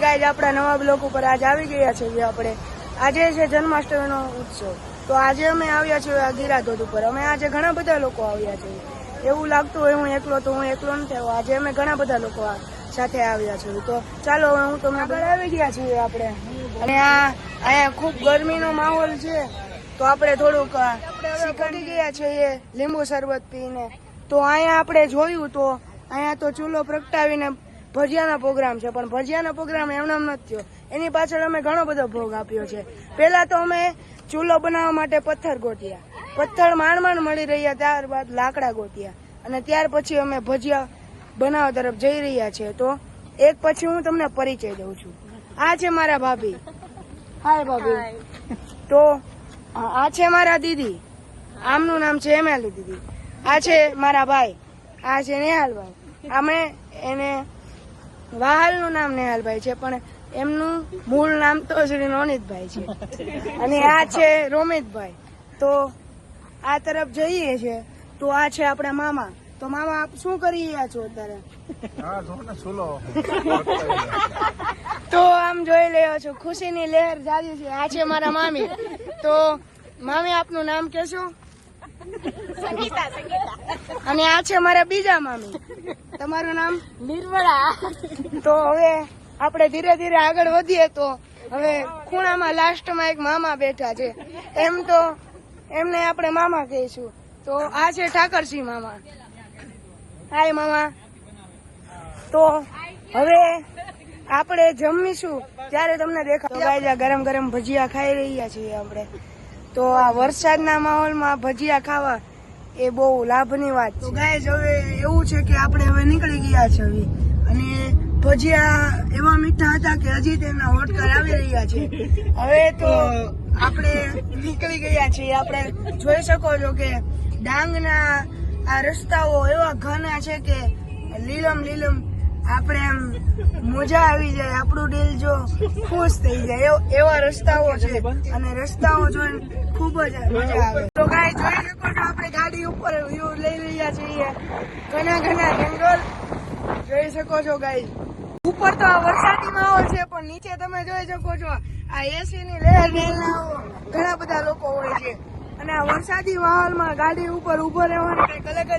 Guys આપણા નવા block ઉપર આજ આવી ગયા છે આપણે. આજે છે જન્માષ્ટમીનો ઉત્સવ. તો આજે અમે આવ્યા છીએ આ ગીરા ધોધ ઉપર. અમે આજે ઘણા બધા લોકો આવ્યા છે. એવું લાગતું હોય હું એકલો, તો હું એકલો નથી આવ્યો. આજે અમે ઘણા બધા લોકો સાથે આવ્યા છીએ. તો ચાલો હવે હું તમને આગળ આવી ગયા છીએ આપણે. અને અહીંયા ખૂબ ગરમીનો માહોલ છે, તો આપણે થોડુંક ઘટી ગયા છીએ લીંબુ શરબત પીને. તો અહીંયા આપણે જોયું તો અહીંયા તો ચૂલો પ્રગટાવીને ભજીયાનો પ્રોગ્રામ છે, પણ ભજીયાનો પ્રોગ્રામ એમનામ નથી થયો. એની પાછળ અમે ઘણો બધો ભોગ આપ્યો છે. પહેલા તો અમે ચૂલો બનાવવા માટે પથ્થર ગોત્યા, પથ્થર માંડ મળી રહ્યા, ત્યારબાદ લાકડા ગોત્યા, અને ત્યાર પછી અમે ભજીયા બનાવવા તરફ જઈ રહ્યા છીએ. તો એક પછી હું તમને પરિચય દઉં છું. આ છે મારા ભાભી. હાય ભાભી. તો આ છે મારા દીદી, આમનું નામ છે એમેલી દીદી. આ છે મારા ભાઈ, આ છે નેહાલભાઈ. અમે એને વાહલનું નામ નેહાલભાઈ છે, પણ એમનું મૂળ નામ તો શ્રી નોનીતભાઈ છે. અને આ છે રોમિતભાઈ. તો આ તરફ જઈએ છે. તો આ છે આપણા મામા. તો મામા આપ શું કરી રહ્યા છો અત્યારે? તો આમ જોઈ રહ્યો છો, ખુશીની લહેર જાજી છે. આ છે મારા મામી. તો મામી આપનું નામ કહેશો? સંગીતા. અને આ છે મારા બીજા મામી. તમારું નામ? નિર્મળા. તો હવે આપણે ધીરે ધીરે આગળ વધીએ. તો હવે ખૂણામાં લાસ્ટમાં એક મામા બેઠા છે. એમ તો એમને આપણે મામા કહીશું. તો આ છે ઠાકરસિંહ મામા. હાય મામા. તો હવે આપણે જમીશું ત્યારે તમને દેખાય. ગરમ ગરમ ભજીયા ખાઈ રહ્યા છીએ આપણે. તો આ વરસાદના માહોલમાં ભજીયા ખાવા એ બહુ લાભની વાત છે. તો ગાઈઝ હવે એવું છે કે આપણે હવે નીકળી ગયા છે અને ભજીયા એવા મીઠા હતા કે હજી તેમના હોઠકાર આવી રહ્યા છે. હવે તો આપણે નીકળી ગયા છીએ. આપણે જોઈ શકો છો કે ડાંગના આ રસ્તાઓ એવા ઘણા છે કે લીલમ આપણે એમ મજા આવી જાય, આપણું દિલ જો ખુશ થઈ જાય એવા રસ્તાઓ છે. અને રસ્તાઓ જોઈને ખૂબ જ મજા આવે. તો ગાય જોઈ શકો છો આપણે ગાડી ઉપર વ્યૂ લઈ રહ્યા છીએ. ઘણા જંગલ જોઈ શકો છો ગાય. ઉપર તો આ વરસાદી માહોલ છે, પણ નીચે તમે જોઈ શકો છો આ એસી ની લહેર ઘણા બધા લોકો હોય છે. અને આ વરસાદી માહોલમાં ગાડી ઉપર ઉભો રહેવાની કઈક અલગ જ